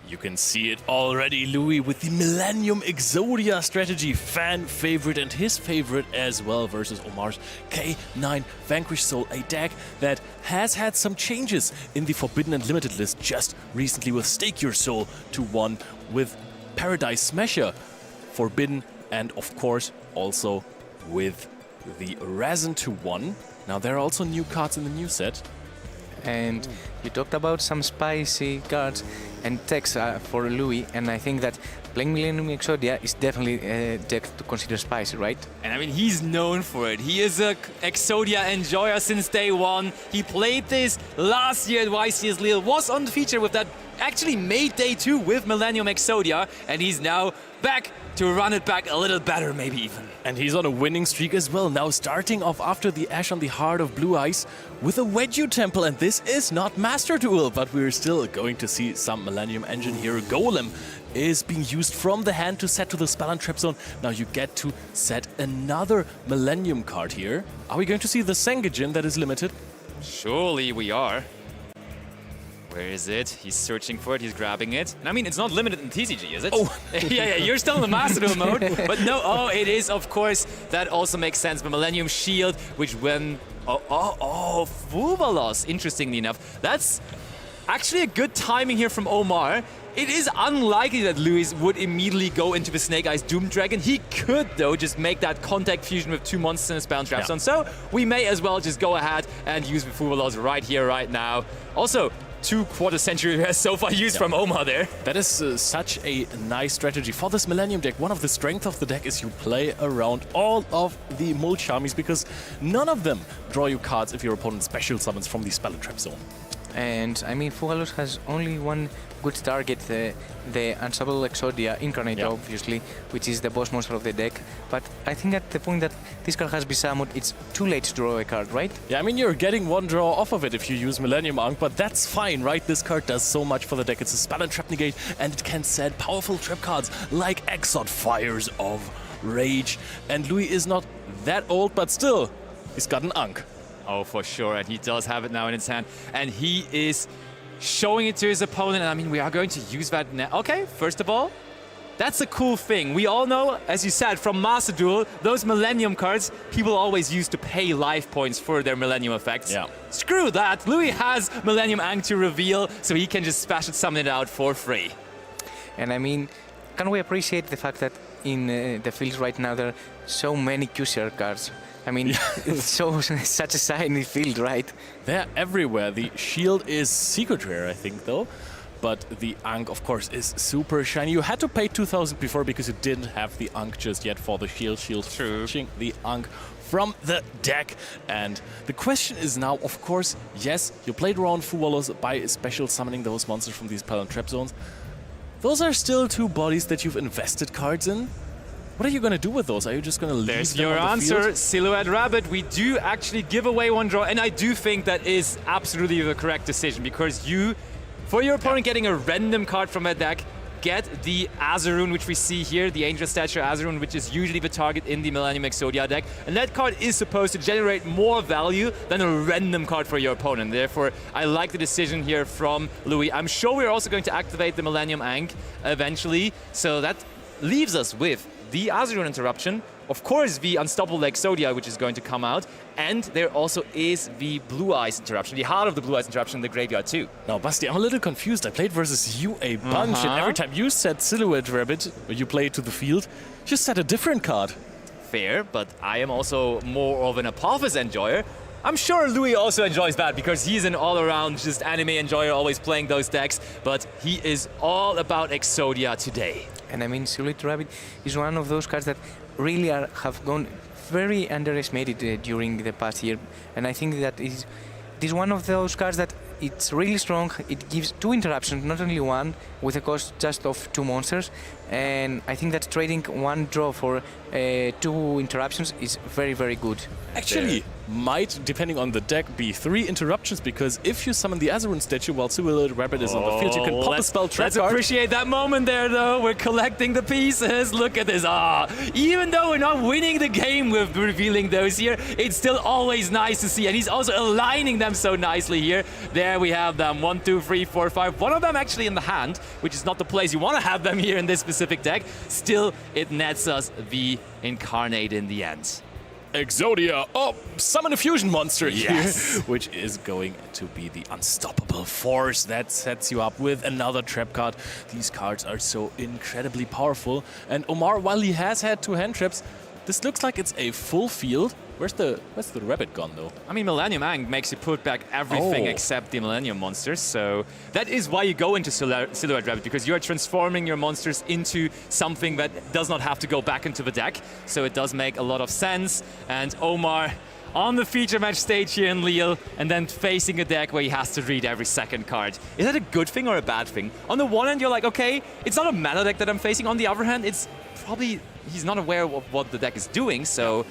You can see it already, Louis, with the Millennium Exodia strategy. Fan favorite and his favorite as well versus Omar's K9 Vanquish Soul, a deck that has had some changes in the Forbidden and Limited list just recently with Stake Your Soul to 1 with Paradise Smasher Forbidden and of course also with the Resin to 1. Now there are also new cards in the new set. And you talked about some spicy cards and decks for Louis, and I think that playing Millennium Exodia is definitely a deck to consider spicy, right? And I mean, he's known for it. He is a Exodia enjoyer since day one. He played this last year at YCS Lille, was on the feature with that, actually made day 2 with Millennium Exodia, and he's now back to run it back a little better, maybe even. And he's on a winning streak as well, now starting off after the Ash on the Heart of Blue Eyes with a Wedju Temple, and this is not Master Duel, but we're still going to see some Millennium Engine here. Golem is being used from the hand to set to the Spell and Trap Zone. Now you get to set another Millennium card here. Are we going to see the Sengajin that is limited? Surely we are. Where is it? He's searching for it, he's grabbing it. And I mean, it's not limited in TCG, is it? Oh! yeah, you're still in the Master Duel mode. But no, oh, it is, of course. That also makes sense. But Millennium Shield, which when... Fuvalos, interestingly enough. That's actually a good timing here from Omar. It is unlikely that Louis would immediately go into the Snake Eyes Doom Dragon. He could, though, just make that contact fusion with 2 monsters in a Spell and Trap Zone. So we may as well just go ahead and use the Fuvalos right here, right now. Also, 2 quarter century has so far used from Omar there. That is such a nice strategy for this Millennium deck. One of the strengths of the deck is you play around all of the Mulchamis because none of them draw you cards if your opponent special summons from the Spell and Trap Zone. And I mean, Fugalos has only one good target, the Unstoppable Exodia Incarnate, obviously, which is the boss monster of the deck. But I think at the point that this card has been summoned, it's too late to draw a card, right? Yeah, I mean, you're getting 1 draw off of it if you use Millennium Ankh, but that's fine, right? This card does so much for the deck. It's a Spell and Trap negate, and it can set powerful trap cards like Exod Fires of Rage. And Louis is not that old, but still, he's got an Ankh. Oh, for sure, and he does have it now in his hand, and he is showing it to his opponent, and I mean, we are going to use that now. Okay, first of all, that's a cool thing. We all know, as you said, from Master Duel, those Millennium cards, people always use to pay life points for their Millennium effects. Yeah. Screw that! Louis has Millennium Ankh to reveal, so he can just special summon it out for free. And I mean, can we appreciate the fact that in the field right now there are so many QCR cards? I mean, it's such a shiny field, right? They're everywhere. The shield is secret rare, I think, though. But the Ankh, of course, is super shiny. You had to pay 2,000 before because you didn't have the Ankh just yet for the shield. True. The Ankh from the deck. And the question is now, of course, yes, you played around Fuvalos by special summoning those monsters from these Spell and Trap Zones. Those are still 2 bodies that you've invested cards in. What are you going to do with those? Are you just going to leave There's them your on the answer, field? Silhouette Rabbit. We do actually give away 1 draw, and I do think that is absolutely the correct decision because you, for your opponent getting a random card from a deck, get the Azarun, which we see here, the Angel Stature Azarun, which is usually the target in the Millennium Exodia deck. And that card is supposed to generate more value than a random card for your opponent. Therefore, I like the decision here from Louis. I'm sure we're also going to activate the Millennium Ankh eventually. So that leaves us with the Azarun Interruption, of course the Unstoppable Exodia, which is going to come out, and there also is the Blue Eyes Interruption, the Heart of the Blue Eyes Interruption in the graveyard too. Now, Basti, I'm a little confused. I played versus you a bunch, and every time you said Silhouette Rabbit, or you play to the field, you said a different card. Fair, but I am also more of an Apophis enjoyer. I'm sure Louis also enjoys that because he's an all-around just anime enjoyer, always playing those decks, but he is all about Exodia today. And I mean, Silhouette Rabbit is one of those cards that really have gone very underestimated during the past year. And I think that it is one of those cards that it's really strong. It gives 2 interruptions, not only 1, with a cost just of 2 monsters. And I think that trading 1 draw for 2 interruptions is very, very good. Actually, might, depending on the deck, be 3 interruptions, because if you summon the Azarun statue while Super Rabbit is on the field, you can pop a spell trap Let's card. appreciate that moment there, though. We're collecting the pieces. Look at this. Even though we're not winning the game with revealing those here, it's still always nice to see. And he's also aligning them so nicely here. There we have them. 1, 2, 3, 4, 5. One of them actually in the hand, which is not the place you want to have them here in this specific deck. Still, it nets us the Incarnate in the end. Exodia, summon a fusion monster Yes. here, which is going to be the unstoppable force that sets you up with another trap card. These cards are so incredibly powerful. And Omar, while he has had 2 hand traps, this looks like it's a full field. Where's the rabbit gone, though? I mean, Millennium Ang makes you put back everything except the Millennium monsters, so that is why you go into Silhouette Rabbit, because you are transforming your monsters into something that does not have to go back into the deck, so it does make a lot of sense. And Omar on the feature match stage here in Lille, and then facing a deck where he has to read every second card. Is that a good thing or a bad thing? On the one hand, you're like, okay, it's not a meta deck that I'm facing. On the other hand, it's probably, he's not aware of what the deck is doing, so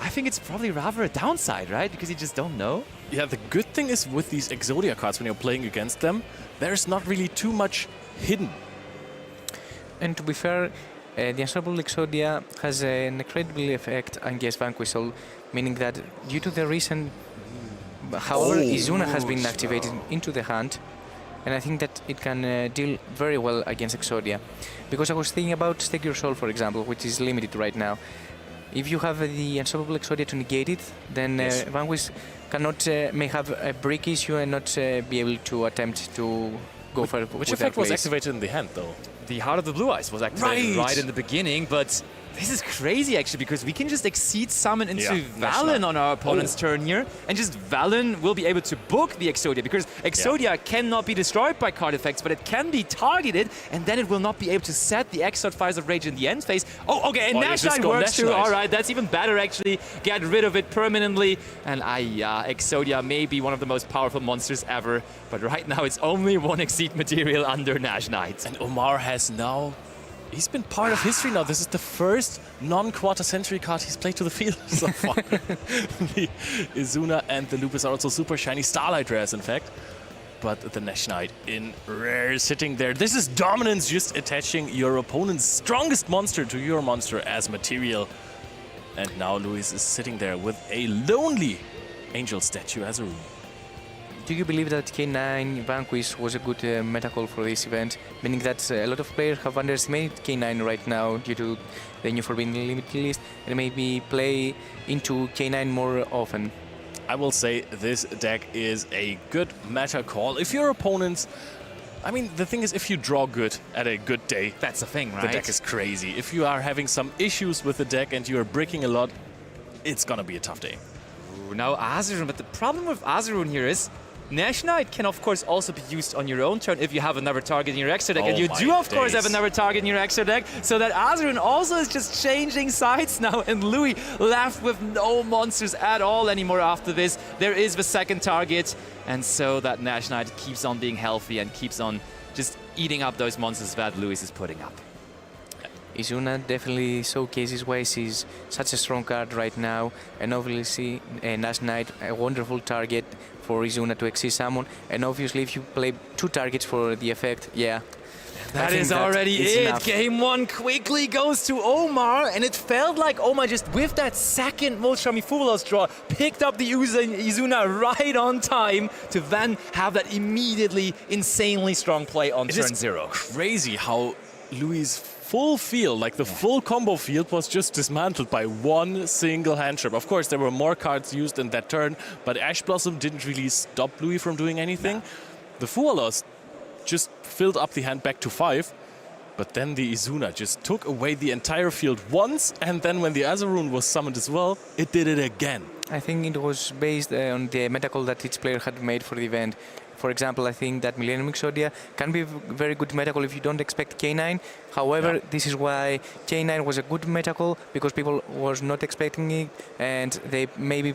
I think it's probably rather a downside, right? Because you just don't know. Yeah, the good thing is with these Exodia cards, when you're playing against them, there's not really too much hidden. And to be fair, the Unstoppable Exodia has an incredible effect against Vanquish, meaning that due to the recent... However, Izuna has been activated into the hand, and I think that it can deal very well against Exodia. Because I was thinking about Stake Your Soul, for example, which is limited right now. If you have the Unstoppable Exodia to negate it, then Vanquish cannot may have a brick issue and not be able to attempt to go for it. Which effect was activated in the hand, though? The Heart of the Blue Eyes was activated right in the beginning, but this is crazy actually, because we can just exceed summon into Valen on our opponent's turn here, and just Valen will be able to book the Exodia, because Exodia cannot be destroyed by card effects, but it can be targeted, and then it will not be able to set the Exort Fires of Rage in the end phase. Oh, okay, and Nash Knight works too. All right, that's even better actually. Get rid of it permanently, and Exodia may be one of the most powerful monsters ever, but right now it's only 1 Exceed material under Nash Knight. And Omar has now... He's been part of history now. This is the first non-quarter century card he's played to the field so far. The Izuna and the Lupus are also super shiny Starlight rares, in fact. But the Nash Knight in rare sitting there. This is dominance, just attaching your opponent's strongest monster to your monster as material. And now Luis is sitting there with a lonely angel statue as a room. Do you believe that K9 Vanquish was a good meta call for this event? Meaning that a lot of players have underestimated K9 right now due to the new Forbidden Limited list, and maybe play into K9 more often. I will say this deck is a good meta call. If your opponents... I mean, the thing is, if you draw good at a good day... That's the thing, right? The deck is crazy. If you are having some issues with the deck and you are bricking a lot, it's gonna be a tough day. Ooh, now Azarun, but the problem with Azarun here is Nash Knight can of course also be used on your own turn if you have another target in your extra deck, and you do of course have another target in your extra deck, so that Azarun also is just changing sides now, and Louis left with no monsters at all anymore after this. There is the second target, and so that Nash Knight keeps on being healthy and keeps on just eating up those monsters that Louis is putting up. Izuna definitely showcases why she's such a strong card right now, and obviously Nash Knight, a wonderful target for Izuna to exceed summon, and obviously if you play 2 targets for the effect, That is already it. Enough. Game 1 quickly goes to Omar, and it felt like Omar just with that second Molstrami Fuvalos draw picked up the Izuna right on time to then have that immediately insanely strong play on turn 0. Crazy how Louis' full field, like the full combo field, was just dismantled by 1 single hand trap. Of course, there were more cards used in that turn, but Ash Blossom didn't really stop Louis from doing anything. The Fualos just filled up the hand back to 5, but then the Izuna just took away the entire field once, and then when the Azarun was summoned as well, it did it again. I think it was based on the meta call that each player had made for the event. For example, I think that Millennium Exodia can be a very good meta call if you don't expect K9. However, this is why K9 was a good meta call, because people was not expecting it, and they maybe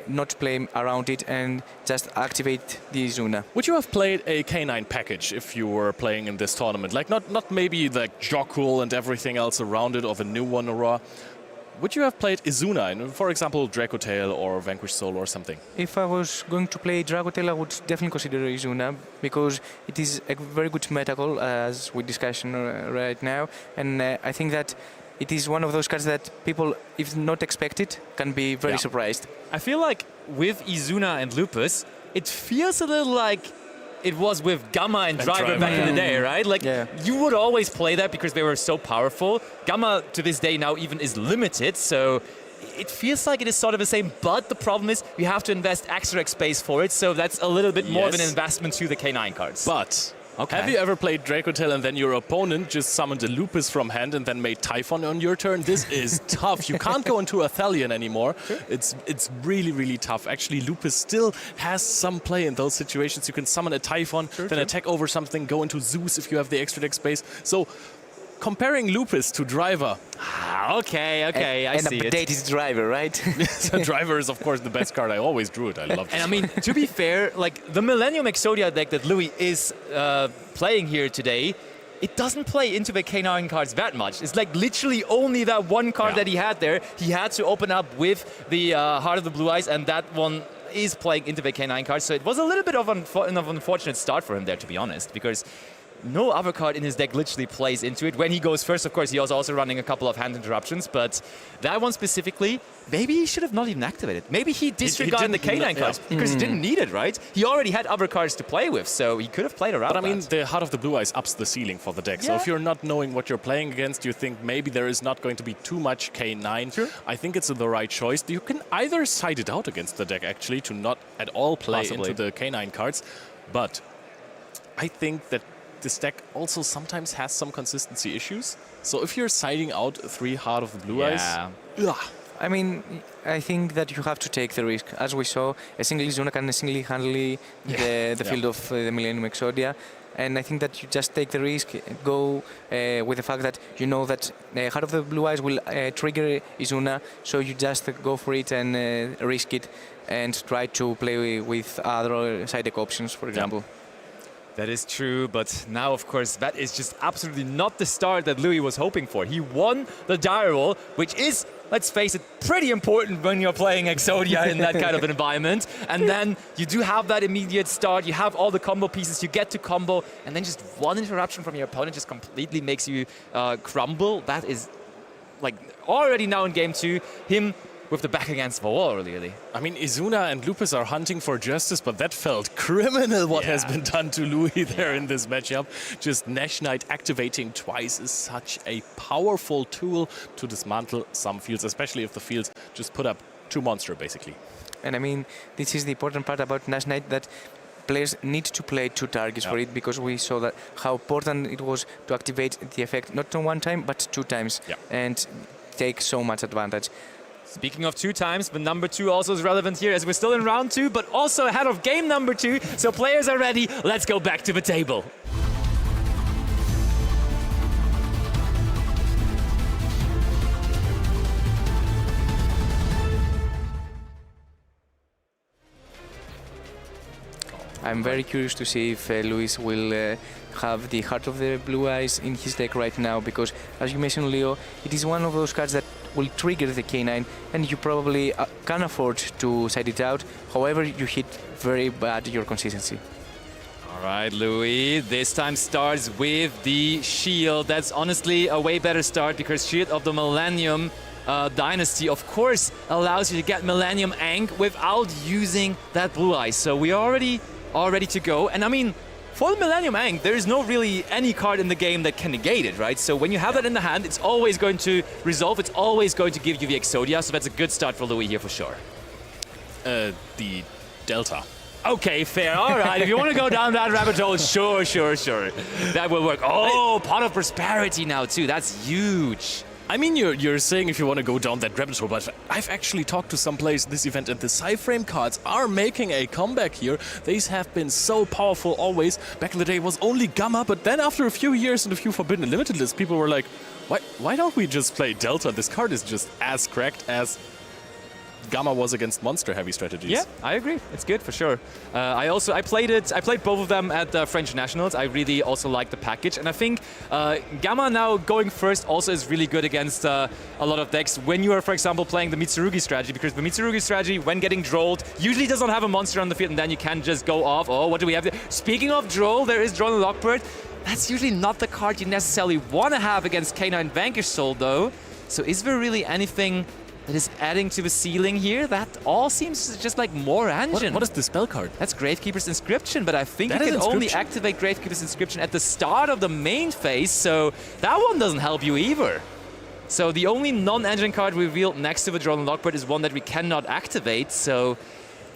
not play around it and just activate the Izuna. Would you have played a K9 package if you were playing in this tournament? Like not maybe like Jokul and everything else around it, or the new one, or would you have played Izuna in, for example, Dracotail or Vanquish Soul or something? If I was going to play Dragotail, I would definitely consider Izuna because it is a very good meta call, as we discussed right now. And I think that it is one of those cards that people, if not expected, can be very surprised. I feel like with Izuna and Lupus, it feels a little like it was with Gamma and Driver back in the day, right? Like, you would always play that because they were so powerful. Gamma, to this day now, even is limited, so it feels like it is sort of the same, but the problem is you have to invest extra space for it, so that's a little bit more of an investment to the K9 cards. But have you ever played Dracotail and then your opponent just summoned a Lupus from hand and then made Typhon on your turn? This is tough. You can't go into Athelion anymore. It's really, really tough. Actually, Lupus still has some play in those situations. You can summon a Typhon, then attack over something, go into Zeus if you have the extra deck space. So comparing Lupus to Driver. Okay, I see it. And update is Driver, right? So Driver is, of course, the best card. I always drew it. I love it. And I mean, to be fair, like the Millennium Exodia deck that Louis is playing here today, it doesn't play into the K9 cards that much. It's like literally only that one card that he had there. He had to open up with the Heart of the Blue Eyes, and that one is playing into the K9 cards. So it was a little bit of an unfortunate start for him there, to be honest, because no other card in his deck literally plays into it. When he goes first, of course, he was also running a couple of hand interruptions, but that one specifically, maybe he should have not even activated. Maybe he disregarded the K9 cards because he didn't need it, right? He already had other cards to play with, so he could have played around. But I mean, the Heart of the Blue Eyes ups the ceiling for the deck. So if you're not knowing what you're playing against, you think maybe there is not going to be too much K9. Sure. I think it's the right choice. You can either side it out against the deck, actually, to not at all play into the K9 cards. But I think that this deck also sometimes has some consistency issues. So if you're siding out 3 Heart of the Blue Eyes, I mean, I think that you have to take the risk. As we saw, a single Izuna can singly handle the field of the Millennium Exodia. And I think that you just take the risk, go with the fact that you know that Heart of the Blue Eyes will trigger Izuna, so you just go for it and risk it and try to play with other side deck options, for example. That is true, but now, of course, that is just absolutely not the start that Louis was hoping for. He won the die roll, which is, let's face it, pretty important when you're playing Exodia in that kind of an environment. And then you do have that immediate start, you have all the combo pieces, you get to combo, and then just one interruption from your opponent just completely makes you crumble. That is, like, already now in game 2, him with the back against the wall, really. I mean, Izuna and Lupus are hunting for justice, but that felt criminal what has been done to Louis there in this matchup. Just Nash Knight activating twice is such a powerful tool to dismantle some fields, especially if the fields just put up 2 monsters, basically. And I mean, this is the important part about Nash Knight, that players need to play 2 targets for it, because we saw that how important it was to activate the effect not on 1 time, but 2 times, and take so much advantage. Speaking of 2 times, but number 2 also is relevant here as we're still in round 2, but also ahead of game number 2. So players are ready. Let's go back to the table. I'm very curious to see if Luis will have the Heart of the Blue Eyes in his deck right now, because, as you mentioned, Leo, it is one of those cards that will trigger the K9, and you probably can afford to side it out. However, you hit very bad your consistency. All right, Louis, this time starts with the Shield. That's honestly a way better start, because Shield of the Millennium Dynasty, of course, allows you to get Millennium Ankh without using that Blue Eyes. So we are already all ready to go. And I mean, for the Millennium Ankh, there is no really any card in the game that can negate it, right? So when you have that in the hand, it's always going to resolve. It's always going to give you the Exodia. So that's a good start for Louis here for sure. The Delta. Okay, fair. All right, if you want to go down that rabbit hole, sure. That will work. Oh, Pot of Prosperity now too. That's huge. I mean, you're saying if you want to go down that rabbit hole, but I've actually talked to some players this event, and the Cyframe cards are making a comeback here. These have been so powerful always. Back in the day, it was only Gamma, but then after a few years and a few Forbidden and Limited lists, people were like, why don't we just play Delta? This card is just as cracked as Gamma was against monster-heavy strategies. Yeah, I agree. It's good for sure. I played both of them at the French Nationals. I really also like the package, and I think Gamma now going first also is really good against a lot of decks when you are, for example, playing the Mitsurugi strategy, because the Mitsurugi strategy, when getting drolled, usually doesn't have a monster on the field, and then you can just go off. Oh, what do we have there? Speaking of droll, there is Droll and Lockbird. That's usually not the card you necessarily want to have against K9 Vanquish Soul, though. So is there really anything that is adding to the ceiling here? That all seems just like more engine. What is the spell card? That's Gravekeeper's Inscription, but I think That you is can only Inscription? activate Gravekeeper's Inscription at the start of the main phase, so that one doesn't help you either. So the only non-engine card revealed next to the Droll and Lockbird is one that we cannot activate, so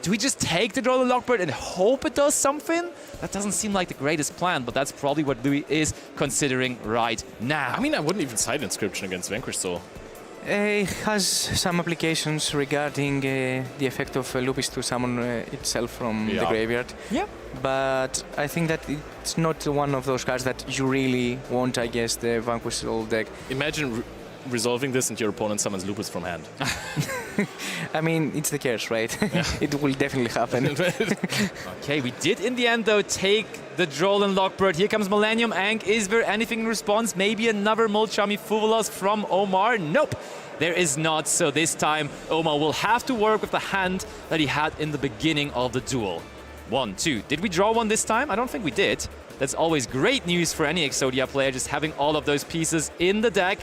do we just take the Droll and Lockbird and hope it does something? That doesn't seem like the greatest plan, but that's probably what Louis is considering right now. I mean, I wouldn't even cite Inscription against Vanquish Soul. It has some applications regarding the effect of Lupus to summon itself from the graveyard. Yeah. But I think that it's not one of those cards that you really want against the Vanquish Soul deck. Imagine resolving this and your opponent summons Lupus from hand. I mean, it's the curse, right? It will definitely happen. Okay, we did in the end though take the Droll and Lockbird. Here comes Millennium Ankh. Is there anything in response? Maybe another Molchami Fuvolos from Omar? Nope, there is not. So this time Omar will have to work with the hand that he had in the beginning of the duel. 1, 2. Did we draw one this time? I don't think we did. That's always great news for any Exodia player, just having all of those pieces in the deck.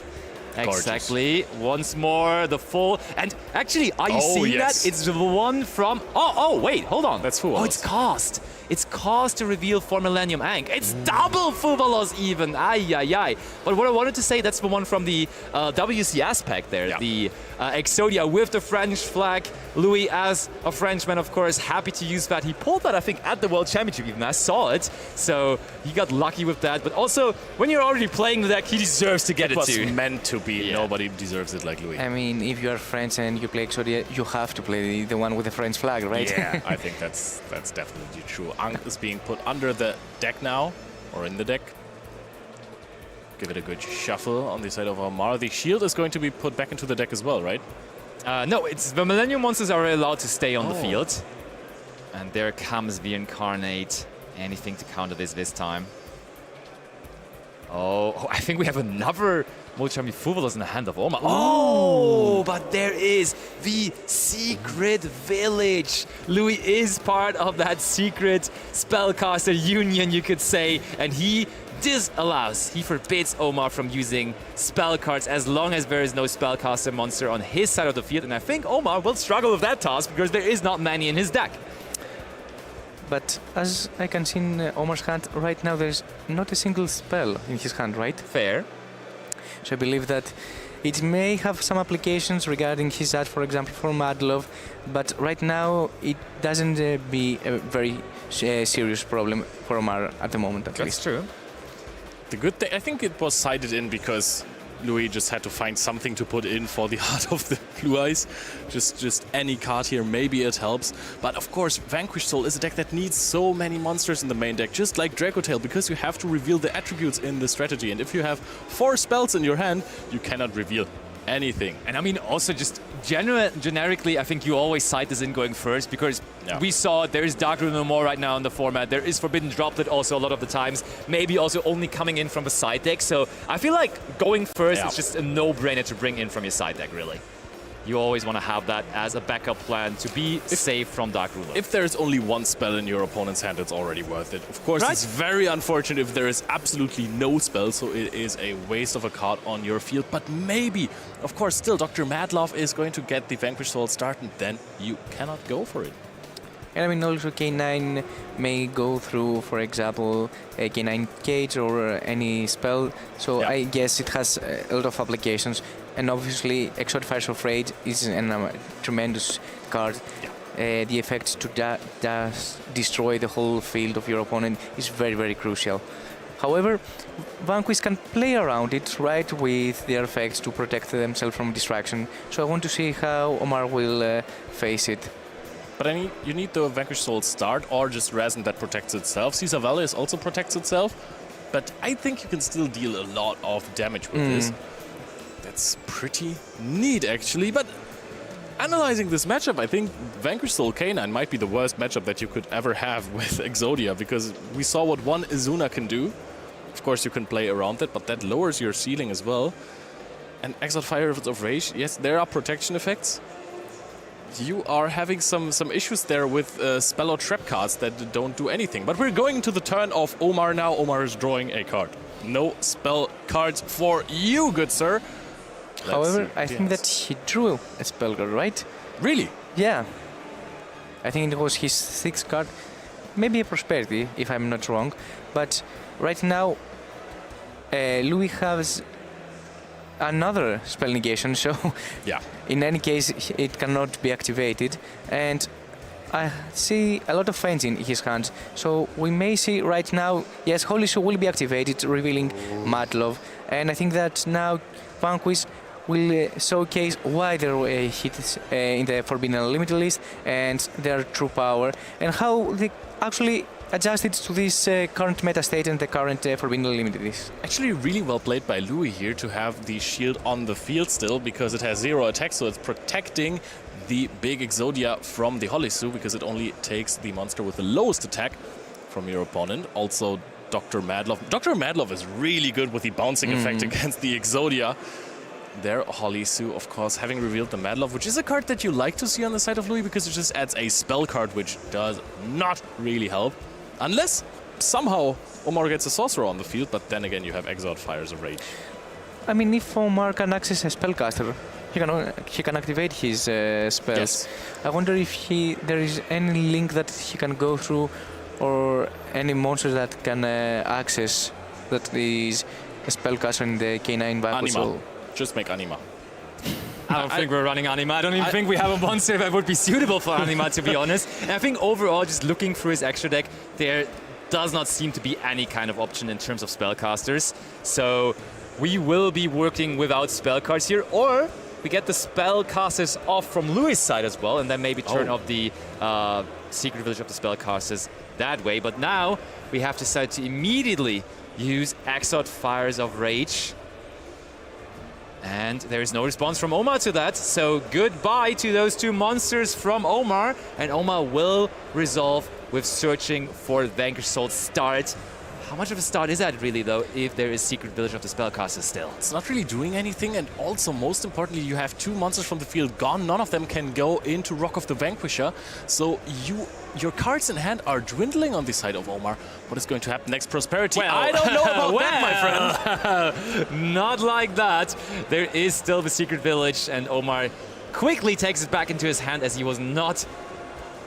Gorgeous. Exactly. Once more, the full. And actually, are you seeing yes. that? It's the one from. Oh, wait, hold on. That's Fuvolos. Oh, it's cost. It's cost to reveal for Millennium Ankh. It's double Fuvolos even. Ay. But what I wanted to say, that's the one from the WCS pack there. Yeah. The Exodia with the French flag. Louis, as a Frenchman, of course, happy to use that. He pulled that, I think, at the World Championship even. I saw it. So he got lucky with that. But also, when you're already playing the deck, he deserves to get It it was too. meant to be. Yeah. Nobody deserves it like Louis. I mean, if you are French and you play Exodia, you have to play the one with the French flag, right? Yeah, I think that's definitely true. Ankh is being put under the deck now, or in the deck. Give it a good shuffle on the side of Omar. The shield is going to be put back into the deck as well, right? No, it's the Millennium monsters are allowed to stay on the field. And there comes the Incarnate. Anything to counter this time. Oh, I think we have another Molchami Fuvolos in the hand of Omar. Oh, but there is the secret village. Louis is part of that secret spellcaster union, you could say, and he forbids Omar from using spell cards as long as there is no spellcaster monster on his side of the field, and I think Omar will struggle with that task because there is not many in his deck. But as I can see in Omar's hand, right now there's not a single spell in his hand, right? Fair. So I believe that it may have some applications regarding his ad, for example, for Madlove, but right now it doesn't be a very serious problem for Omar at the moment, at least. That's true. The good thing, I think it was cited in because Louis just had to find something to put in for the Heart of the Blue Eyes. Just any card here, maybe it helps. But of course, Vanquish Soul is a deck that needs so many monsters in the main deck, just like Dracotail, because you have to reveal the attributes in the strategy. And if you have 4 spells in your hand, you cannot reveal anything. And I mean, also just generically, I think you always cite this in going first because we saw there is Darkroot no more right now in the format. There is Forbidden Droplet also a lot of the times, maybe also only coming in from the side deck. So I feel like going first is just a no-brainer to bring in from your side deck, really. You always want to have that as a backup plan to be safe from Dark Ruler. If there's only 1 spell in your opponent's hand, it's already worth it. Of course, it's very unfortunate if there is absolutely no spell, so it is a waste of a card on your field. But maybe, of course, still Dr. Madlove is going to get the Vanquish Soul start, and then you cannot go for it. And I mean, also K9 may go through, for example, a K9 Cage or any spell. So I guess it has a lot of applications. And obviously, Exotic Fires of Rage is a tremendous card. The effect to destroy the whole field of your opponent is very, very crucial. However, Vanquish can play around it, right, with their effects to protect themselves from distraction. So I want to see how Omar will face it. But I mean, you need the Vanquish Soul start or just Resin that protects itself. Caesar Valles also protects itself, but I think you can still deal a lot of damage with this. That's pretty neat, actually, but analyzing this matchup, I think Vanquish Soul K9 might be the worst matchup that you could ever have with Exodia, because we saw what one Izuna can do. Of course, you can play around it, but that lowers your ceiling as well. And Exot Fire of Rage, yes, there are protection effects. You are having some issues there with spell or trap cards that don't do anything. But we're going to the turn of Omar now. Omar is drawing a card. No spell cards for you, good sir. However, I think that he drew a spell card, right? Really? Yeah. I think it was his 6th card. Maybe a Prosperity, if I'm not wrong. But right now, Louis has another spell negation, so yeah. In any case it cannot be activated, and I see a lot of feints in his hands, so we may see right now, yes, Holy Shoe will be activated, revealing Mad Love, and I think that now Vanquish will showcase why they're hit in the Forbidden Unlimited list and their true power, and how they actually adjusted to this current meta state and the current Forbidden Unlimited list. Actually really well played by Louis here to have the shield on the field still, because it has 0 attack, so it's protecting the big Exodia from the Holisu, because it only takes the monster with the lowest attack from your opponent. Also Dr. Madlove. Dr. Madlove is really good with the bouncing effect against the Exodia. There, Holisu, of course, having revealed the Madlove, which is a card that you like to see on the side of Louis, because it just adds a spell card, which does not really help. Unless somehow Omar gets a sorcerer on the field, but then again you have Exot Fires of Rage. I mean, if Omar can access a spellcaster, he can activate his spells. Yes. I wonder if there is any link that he can go through, or any monster that can access that is a spellcaster in the K9 Vanquish. Anima. Just make Anima. I don't think we're running Anima. I don't even think we have a monster that would be suitable for Anima, to be honest. And I think overall, just looking through his extra deck, there does not seem to be any kind of option in terms of spellcasters. So we will be working without spell cards here, or we get the spellcasters off from Louis' side as well, and then maybe turn off the Secret Village of the spellcasters that way. But now we have decided to immediately use Exot Fires of Rage. And there is no response from Omar to that, so goodbye to those 2 monsters from Omar, and Omar will resolve with searching for Vanquish Soul's start. How much of a start is that really, though, if there is Secret Village of the Spellcasters still? It's not really doing anything, and also, most importantly, you have 2 monsters from the field gone. None of them can go into Rock of the Vanquisher, so your cards in hand are dwindling on the side of Omar. What is going to happen next? Prosperity? Well, I don't know about that, my friend. Not like that. There is still the Secret Village, and Omar quickly takes it back into his hand, as he was not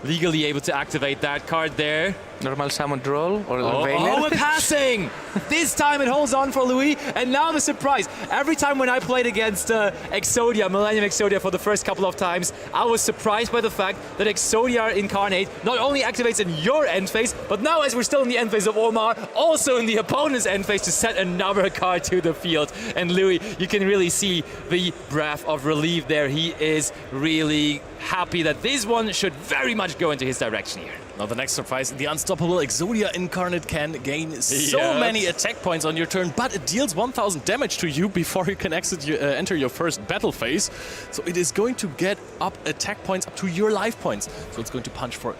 legally able to activate that card there. Normal summon roll or we're passing! This time it holds on for Louis, and now the surprise. Every time when I played against Exodia, Millennium Exodia for the first couple of times, I was surprised by the fact that Exodia Incarnate not only activates in your end phase, but now as we're still in the end phase of Omar, also in the opponent's end phase to set another card to the field. And Louis, you can really see the breath of relief there. He is really happy that this one should very much go into his direction here. Now the next surprise, the unstoppable Exodia Incarnate can gain so many attack points on your turn, but it deals 1000 damage to you before you can enter your first battle phase. So it is going to get up attack points up to your life points. So it's going to punch for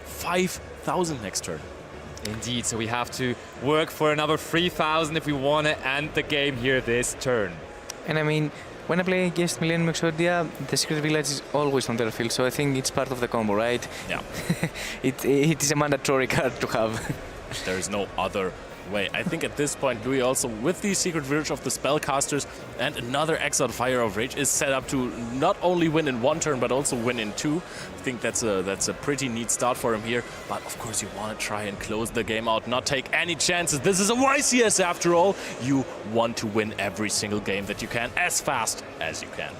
5000 next turn. Indeed, so we have to work for another 3000 if we want to end the game here this turn. And I mean, when I play against Millennium Exodia, the Secret Village is always on their field, so I think it's part of the combo, right? Yeah. It is a mandatory card to have. There is no other way. I think at this point, Louis also, with the Secret Village of the Spellcasters and another Exot Fire of Rage, is set up to not only win in 1 turn, but also win in 2. I think that's a pretty neat start for him here. But of course, you want to try and close the game out, not take any chances. This is a YCS after all. You want to win every single game that you can as fast as you can.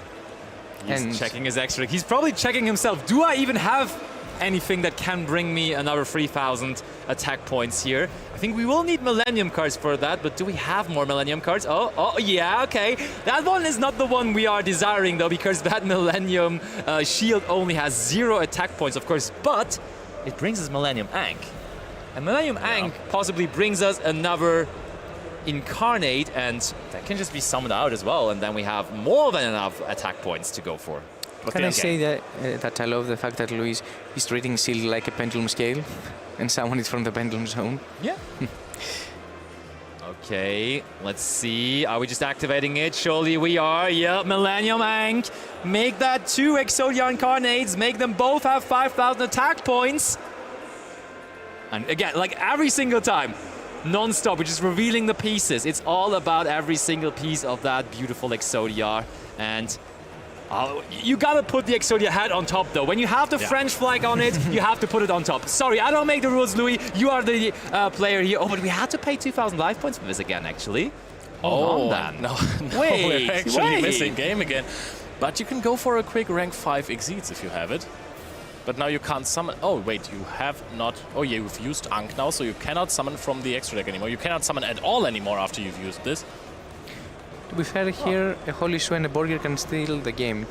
He's checking his extra. He's probably checking himself. Do I even have anything that can bring me another 3000 attack points here? I think we will need Millennium cards for that, but do we have more Millennium cards? Oh, yeah, okay. That one is not the one we are desiring, though, because that Millennium shield only has 0 attack points, of course, but it brings us Millennium Ankh. And Millennium Ankh possibly brings us another Incarnate, and that can just be summoned out as well, and then we have more than enough attack points to go for. of Can the I end say game. that I love the fact that Luis is treating Seal like a pendulum scale, and someone is from the pendulum zone. Yeah. Okay, let's see. Are we just activating it? Surely we are. Yeah, Millennium Ank. Make that 2 Exodia Incarnates. Make them both have 5,000 attack points. And again, like every single time, non-stop, we're just revealing the pieces. It's all about every single piece of that beautiful Exodia. And you gotta put the Exodia head on top, though. When you have the French flag on it, you have to put it on top. Sorry, I don't make the rules, Louis. You are the player here. Oh, but we had to pay 2,000 life points for this again, actually. Hold on, then. No, Wait, we're actually wait. missing game again. But you can go for a quick rank 5 Exceeds if you have it. But now you can't summon... Oh, wait, you have not... Oh, yeah, you've used Ankh now, so you cannot summon from the extra deck anymore. You cannot summon at all anymore after you've used this. To be fair, here a Holy Shoe and a Borgir can steal the game.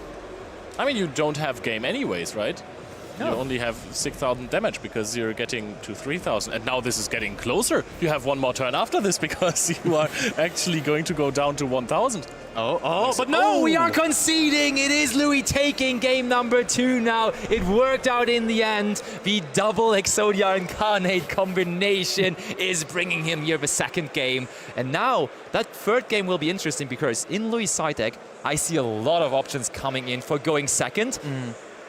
I mean, you don't have game anyways, right? No. You only have 6,000 damage because you're getting to 3,000. And now this is getting closer. You have one more turn after this because you are actually going to go down to 1,000. But no, we are conceding. It is Louis taking game number 2 now. It worked out in the end. The double Exodia Incarnate combination is bringing him here the second game. And now that third game will be interesting because in Louis' side deck, I see a lot of options coming in for going second.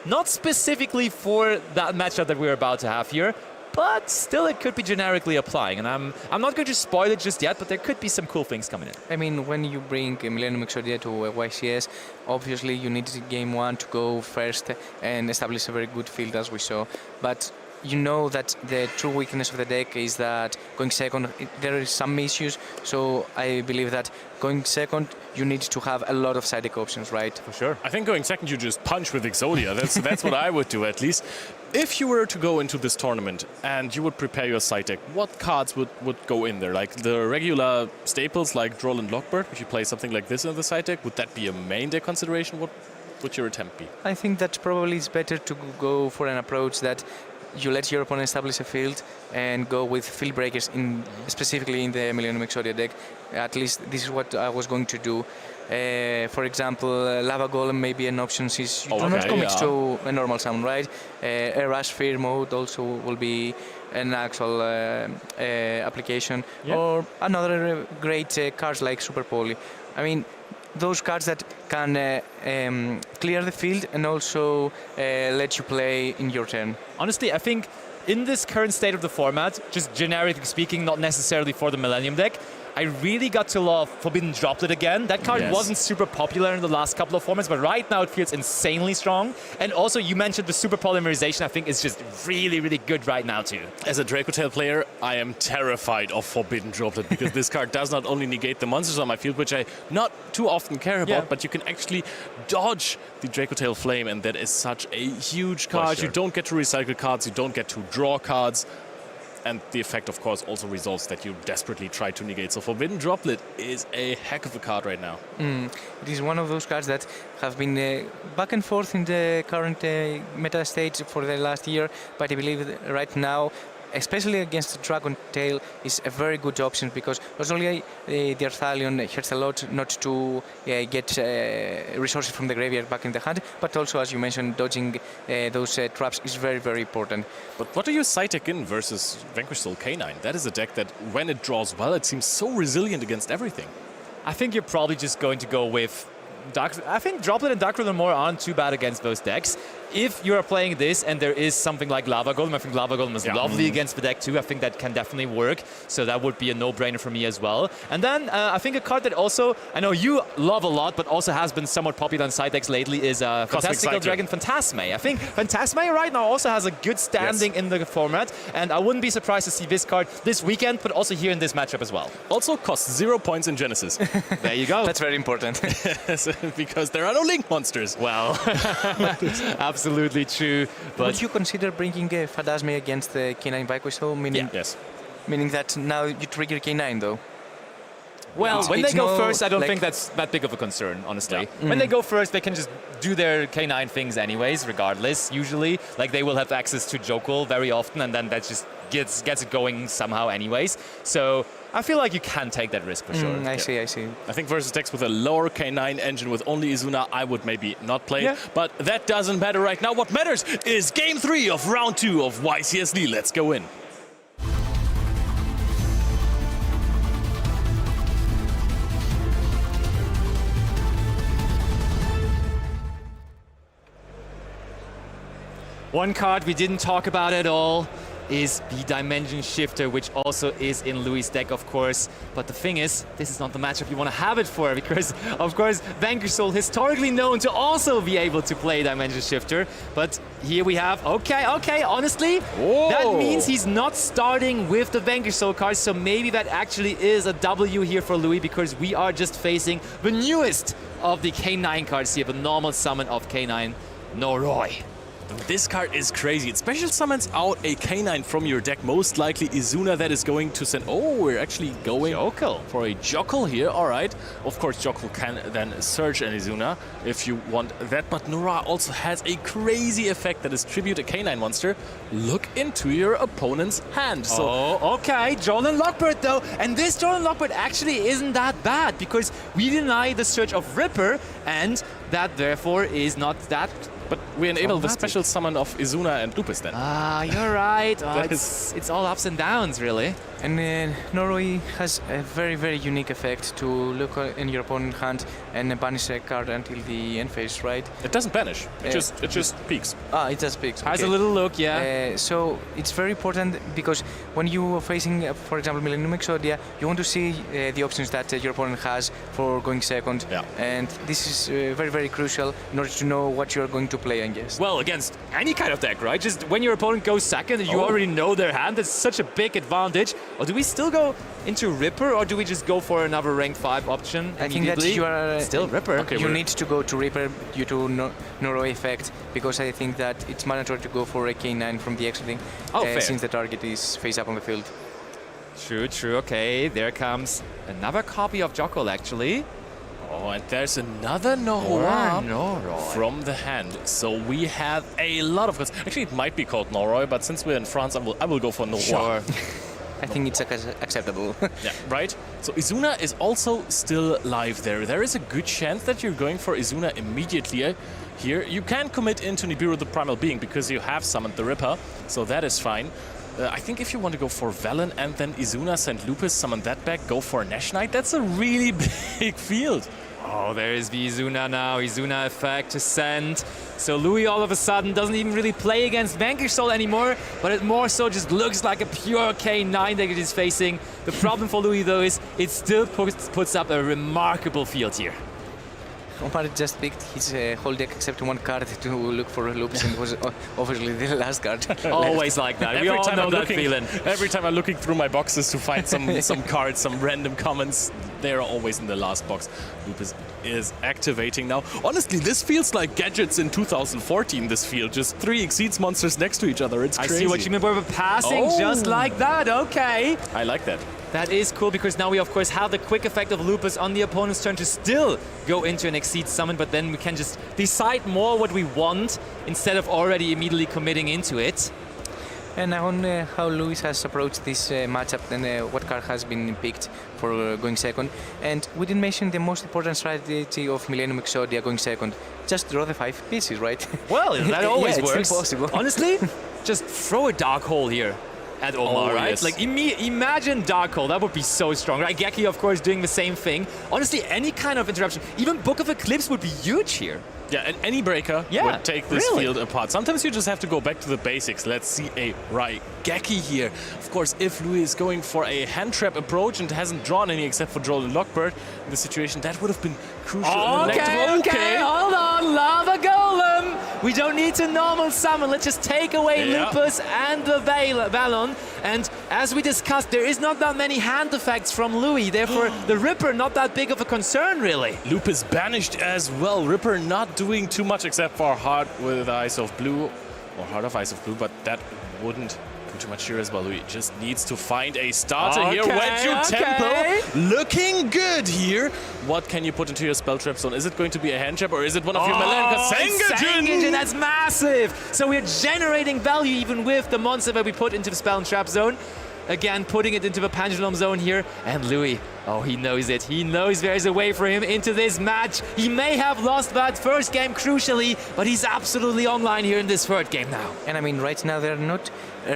Not specifically for that matchup that we're about to have here, but still it could be generically applying. And I'm not going to spoil it just yet, but there could be some cool things coming in. I mean, when you bring Millennium Exodia to YCS, obviously you need game 1 to go first and establish a very good field, as we saw. But you know that the true weakness of the deck is that going second, there is some issues. So I believe that going second, you need to have a lot of side deck options, right? For sure. I think going second, you just punch with Exodia. That's what I would do, at least. If you were to go into this tournament and you would prepare your side deck, what cards would go in there? Like the regular staples like Droll and Lockbird, if you play something like this in the side deck, would that be a main deck consideration? What would your attempt be? I think that probably it's better to go for an approach that you let your opponent establish a field and go with field breakers, specifically in the Millennium Exodia deck. At least this is what I was going to do. For example, Lava Golem may be an option since you do not commit to a normal summon, right? A Rush Fear mode also will be an actual application. Or another great cards like Super Poly. I mean, those cards that can clear the field and also let you play in your turn. Honestly, I think in this current state of the format, just generically speaking, not necessarily for the Millennium deck, I really got to love Forbidden Droplet again. That card wasn't super popular in the last couple of formats, but right now it feels insanely strong. And also, you mentioned the super polymerization, I think is just really, really good right now too. As a Dracotail player, I am terrified of Forbidden Droplet because this card does not only negate the monsters on my field, which I not too often care about, but you can actually dodge the Dracotail Flame, and that is such a huge card. You don't get to recycle cards, you don't get to draw cards. And the effect, of course, also results that you desperately try to negate. So Forbidden Droplet is a heck of a card right now. It is one of those cards that have been back and forth in the current meta stage for the last year. But I believe that right now, especially against Dragon Tail, is a very good option because not only the Arthalion hurts a lot not to get resources from the graveyard back in the hand, but also, as you mentioned, dodging those traps is very, very important. But what do you side deck in versus Vanquish Soul K9? That is a deck that, when it draws well, it seems so resilient against everything. I think you're probably just going to go with I think Droplet and Dark Ruler more aren't too bad against those decks. If you are playing this and there is something like Lava Golem, I think Lava Golem is lovely against the deck too. I think that can definitely work. So that would be a no-brainer for me as well. And then I think a card that also, I know you love a lot, but also has been somewhat popular on side decks lately is Fantastical Dragon Phantasme. I think Phantasme right now also has a good standing in the format. And I wouldn't be surprised to see this card this weekend, but also here in this matchup as well. Also costs 0 points in Genesis. There you go. That's very important. Because there are no Link monsters. Well, absolutely true. But would you consider bringing Phantasme against the K9 Vanquish though? Meaning, yes. Meaning that now you trigger K9 though? Well, when they it's go no, first, I don't like- think that's that big of a concern, honestly. Yeah. When they go first, they can just do their K9 things anyways, regardless, usually. Like, they will have access to Jokul very often, and then that just gets it going somehow anyways. So I feel like you can take that risk for sure. I see. I think versus decks with a lower K9 engine with only Izuna, I would maybe not play. Yeah. But that doesn't matter right now. What matters is Game 3 of Round 2 of YCS Lille. Let's go in. One card we didn't talk about at all is the Dimension Shifter, which also is in Louis' deck, of course. But the thing is, this is not the matchup you want to have it for, because, of course, Vanquish Soul historically known to also be able to play Dimension Shifter. But here we have, okay, honestly, that means he's not starting with the Vanquish Soul cards, so maybe that actually is a W here for Louis, because we are just facing the newest of the K9 cards here, the normal summon of K9, Noroi. This card is crazy. It special summons out a K9 from your deck, most likely Izuna that is going to send... Oh, we're actually going Jokul. for a Jokul here. All right. Of course, Jokul can then search an Izuna if you want that. But Nora also has a crazy effect that is tribute a K9 monster. Look into your opponent's hand. So Okay, Jolan Lockbird though. And this Jolan Lockbird actually isn't that bad, because we deny the search of Ripper, and that therefore is not that... But we enable the Traumatic. special summon of Izuna and Lupus then. Ah, you're right. That It's all ups and downs, really. And Noroi has a very, very unique effect to look in your opponent's hand and banish a card until the end phase, right? It doesn't banish. It just peaks. It just picks. Has a little look, yeah. So it's very important, because when you are facing, for example, Millennium Exodia, you want to see the options that your opponent has for going second. Yeah. And this is very, very crucial in order to know what you're going to play, I guess. Well, against any kind of deck, right? Just when your opponent goes second and you already know their hand, that's such a big advantage. Or do we still go into Ripper, or do we just go for another rank 5 option I think that you are still Ripper. Okay, you need to go to Reaper due to Noroi effect, because I think that it's mandatory to go for a K9 from the exiting, fair. since the target is face up on the field. True. Okay, there comes another copy of Jokul, actually. Oh, and there's another Noroi Noroi. from the hand. So we have a lot of cards. Actually, it might be called Noroi, but since we're in France, I will go for Noroi. Sure. I think it's acceptable. Yeah, right? So Izuna is also still live there. There is a good chance that you're going for Izuna immediately here. You can commit into Nibiru the Primal Being because you have summoned the Ripper, so that is fine. I think if you want to go for Velen and then Izuna, send Lupus, summon that back, go for Nash Knight, that's a really big field. Oh, there is the Izuna now. Izuna effect to send. So Louis all of a sudden doesn't even really play against Vanquish Soul anymore, but it more so just looks like a pure K9 that it is facing. The problem for Louis though is it still puts up a remarkable field here. Omar just picked his whole deck except one card to look for loops, and it was obviously the last card. Always like that. We all know that feeling. Every time I'm looking through my boxes to find some cards, some random comments, they are always in the last box. Lupus is activating now. Honestly, this feels like Gadgets in 2014, this field. Just 3 Exceeds monsters next to each other. It's crazy. I see what you mean by passing, just like that. Okay. I like that. That is cool, because now we of course have the quick effect of Lupus on the opponent's turn to still go into an Exceed summon, but then we can just decide more what we want instead of already immediately committing into it. And on how Louis has approached this matchup, and what card has been picked for going second. And we didn't mention the most important strategy of Millennium Exodia going second. Just draw the 5 pieces, right? Well, that always yeah, works. It's still possible. Honestly, just throw a Dark Hole here at Omar, Oh, right? yes. Like, imagine Dark Hole, that would be so strong, right? Geki, of course, doing the same thing. Honestly, any kind of interruption, even Book of Eclipse would be huge here. Yeah, and any breaker would take this really? field apart. Sometimes you just have to go back to the basics. Let's see a Raigeki here. Of course, if Louis is going for a hand trap approach and hasn't drawn any except for Jolan Lockbird in the situation, that would have been crucial. Okay, hold on, Lava Golem. We don't need to normal summon. Let's just take away Lupus and the Valon. And as we discussed, there is not that many hand effects from Louis. Therefore, the Ripper not that big of a concern, really. Lupus banished as well. Ripper not doing too much except for Heart with Eyes of Blue. or Heart of Ice of Blue, but that wouldn't do too much here as well. He just needs to find a starter here. Wedge Tempo looking good here. What can you put into your spell trap zone? Is it going to be a hand trap or is it one of your Millennium? Sangajin, that's massive! So we're generating value even with the monster that we put into the spell and trap zone. Again, putting it into the pendulum zone here. And Louis, oh, he knows it. He knows there's a way for him into this match. He may have lost that first game crucially, but he's absolutely online here in this third game now. And I mean, right now there are not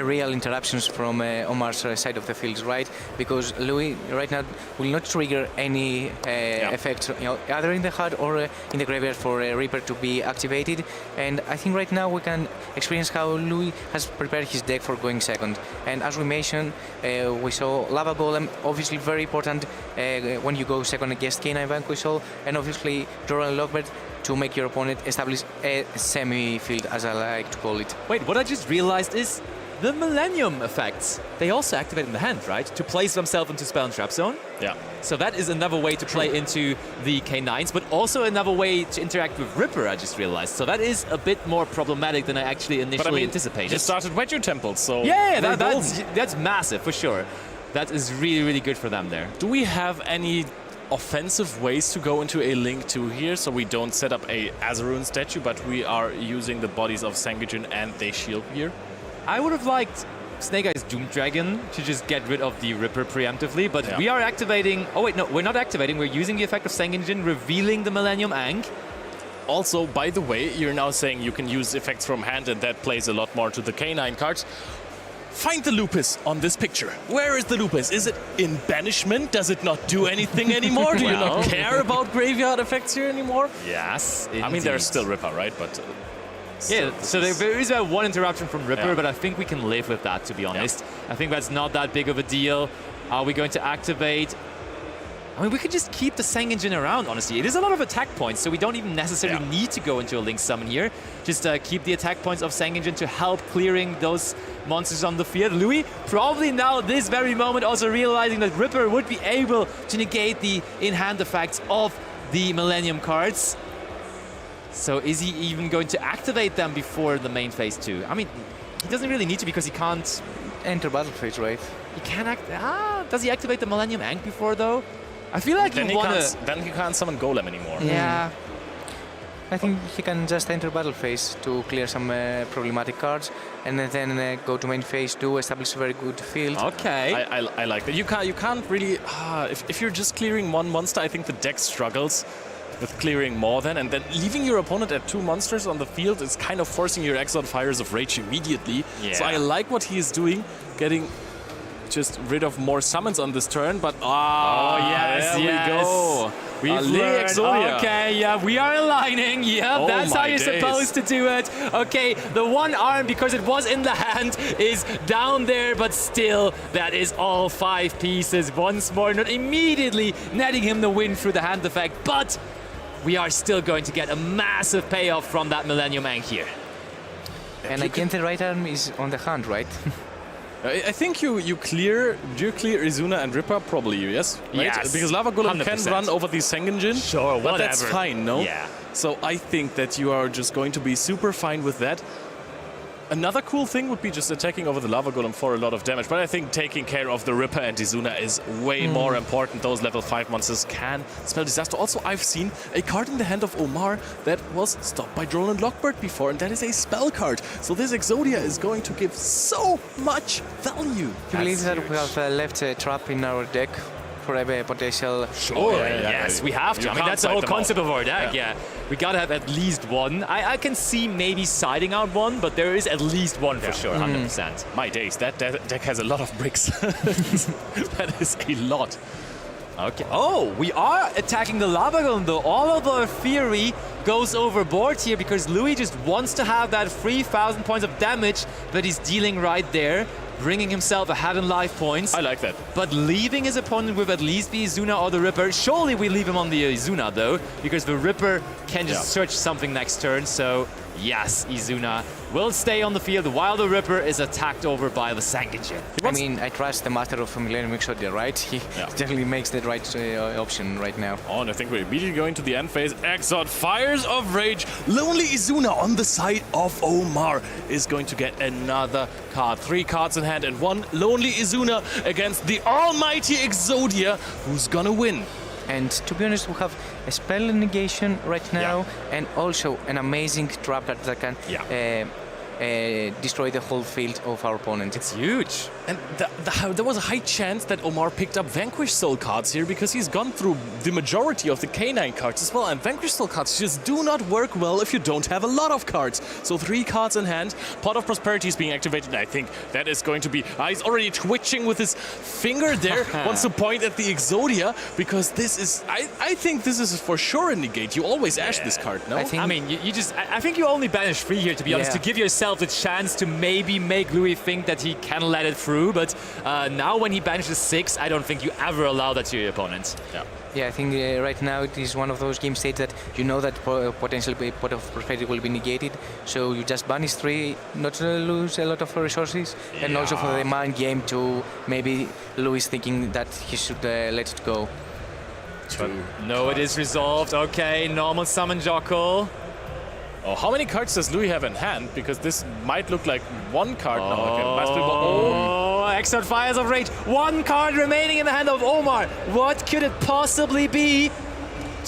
real interruptions from Omar's side of the field, right? Because Louis right now will not trigger any effects, either in the HUD or in the graveyard for Reaper to be activated. And I think right now we can experience how Louis has prepared his deck for going second. And as we mentioned, we saw Lava Golem, obviously very important when you go second against K9 Vanquish Soul, and obviously Droll and Lockbird to make your opponent establish a semi-field, as I like to call it. Wait, what I just realized is the Millennium effects, they also activate in the hand, right? To place themselves into spell and trap zone. Yeah. So that is another way to play into the K9s, but also another way to interact with Ripper, I just realized. So that is a bit more problematic than I actually initially anticipated. You started Wedge Temple, so... Yeah, that's massive, for sure. That is really, really good for them there. Do we have any offensive ways to go into a Link 2 here, so we don't set up a Azarun statue, but we are using the bodies of Sangajin and they shield here? I would have liked Snake Eyes Doom Dragon to just get rid of the Ripper preemptively, but we are activating... Oh wait, no, we're not activating. We're using the effect of Sangajin, revealing the Millennium Ankh. Also, by the way, you're now saying you can use effects from hand, and that plays a lot more to the K9 cards. Find the Lupus on this picture. Where is the Lupus? Is it in banishment? Does it not do anything anymore? Do you not care about graveyard effects here anymore? Yes, indeed. I mean, there's still Ripper, right? But yeah, so there is one interruption from Ripper, but I think we can live with that, to be honest. I think that's not that big of a deal. Are we going to activate? I mean, we could just keep the Sangajin around, honestly. It is a lot of attack points, so we don't even necessarily need to go into a Link summon here. Just keep the attack points of Sangajin to help clearing those monsters on the field. Louis, probably now, this very moment, also realizing that Ripper would be able to negate the in-hand effects of the Millennium cards. So is he even going to activate them before the main phase 2? I mean, he doesn't really need to because he can't... Enter battle phase, right? He can't does he activate the Millennium Ankh before, though? I feel like then he can't summon Golem anymore. Yeah. I think he can just enter battle phase to clear some problematic cards, and then go to main phase 2, establish a very good field. Okay. I like that. You can't really... if you're just clearing one monster, I think the deck struggles with clearing more than, and then leaving your opponent at 2 monsters on the field is kind of forcing your Exiled Fires of Rage immediately. Yeah. So I like what he is doing, getting just rid of more summons on this turn, but there we go. We've learned. Exodia. Okay, yeah, we are aligning. Yeah, that's how you're supposed to do it. Okay, the one arm, because it was in the hand, is down there, but still, that is all 5 pieces. Once more, not immediately netting him the win through the hand effect, but we are still going to get a massive payoff from that Millennium Ankh here. And again, the right arm is on the hand, right? I think you clear Izuna and Ripper, probably, yes? Right? Yes. Because Lava Golem 100%. can run over the Sangajin. Sure, but that's fine, no? Yeah. So I think that you are just going to be super fine with that. Another cool thing would be just attacking over the Lava Golem for a lot of damage, but I think taking care of the Ripper and Izuna is way more important. Those level 5 monsters can spell disaster. Also, I've seen a card in the hand of Omar that was stopped by Droll and Lockbird before, and that is a spell card. So this Exodia is going to give so much value. I believe that we have left a trap in our deck for a potential... Sure, yes, we have to. I mean, that's the whole concept of our deck, We gotta have at least one. I can see maybe siding out one, but there is at least one for sure, 100%. My days, that deck has a lot of bricks. That is a lot. Okay. Oh, we are attacking the Lava Golem, though. All of our theory goes overboard here because Louis just wants to have that 3,000 points of damage that he's dealing right there, bringing himself ahead in life points. I like that. But leaving his opponent with at least the Izuna or the Ripper. Surely we leave him on the Izuna, though, because the Ripper can just search something next turn, so Yes, Izuna will stay on the field while the Ripper is attacked over by the Sangenjin. I mean, I trust the master of Millennium Exodia, right? He definitely makes the right option right now. Oh, and I think we're immediately going to the end phase. Exod, Fires of Rage. Lonely Izuna on the side of Omar is going to get another card. 3 cards in hand and 1 Lonely Izuna against the almighty Exodia. Who's gonna win? And to be honest, we have a spell negation right now, and also an amazing trap card that can destroy the whole field of our opponent. It's huge. And there was a high chance that Omar picked up Vanquish Soul cards here because he's gone through the majority of the K9 cards as well. And Vanquish Soul cards just do not work well if you don't have a lot of cards. So 3 cards in hand. Pot of Prosperity is being activated. I think that is going to be... he's already twitching with his finger there. Wants to point at the Exodia because this is... I think this is for sure a negate. You always ash this card, no? I mean, I think you only banish 3 here, to be honest, to give yourself the chance to maybe make Louis think that he can let it through. But now when he banishes 6, I don't think you ever allow that to your opponent. Yeah, I think right now it is one of those game states that you know that potentially Pot of Prosperity will be negated, so you just banish 3, not to lose a lot of resources, and also for the mind game to maybe Louis thinking that he should let it go. No, it is resolved. Okay, normal summon Jockle. Oh, how many cards does Louis have in hand? Because this might look like 1 card now. Extra Fires of Rage. 1 card remaining in the hand of Omar. What could it possibly be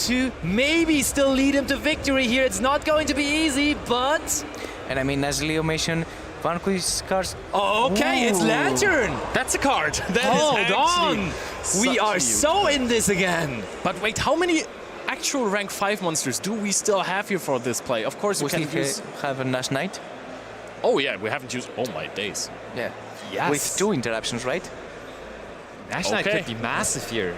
to maybe still lead him to victory here? It's not going to be easy, but... And I mean, as Leo mentioned, Vanquish cards... Okay, it's Lantern. That's a card. Hold on. We are so in this again. But wait, how many actual rank 5 monsters do we still have here for this play? Of course, we can use... have a Nash Knight. Oh yeah, we haven't used... Oh my days. Yeah. Yes. With 2 interruptions, right? Nash Knight could be massive here.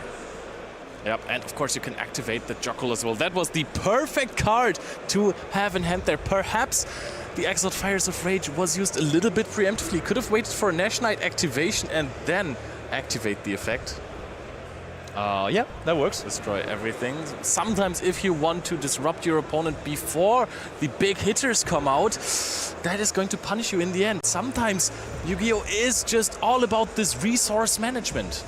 Yep, and of course you can activate the Jockle as well. That was the perfect card to have in hand there. Perhaps the Exiled Fires of Rage was used a little bit preemptively. Could have waited for a Nash Knight activation and then activate the effect. Yeah, that works. Destroy everything. Sometimes if you want to disrupt your opponent before the big hitters come out, that is going to punish you in the end. Sometimes Yu-Gi-Oh! Is just all about this resource management.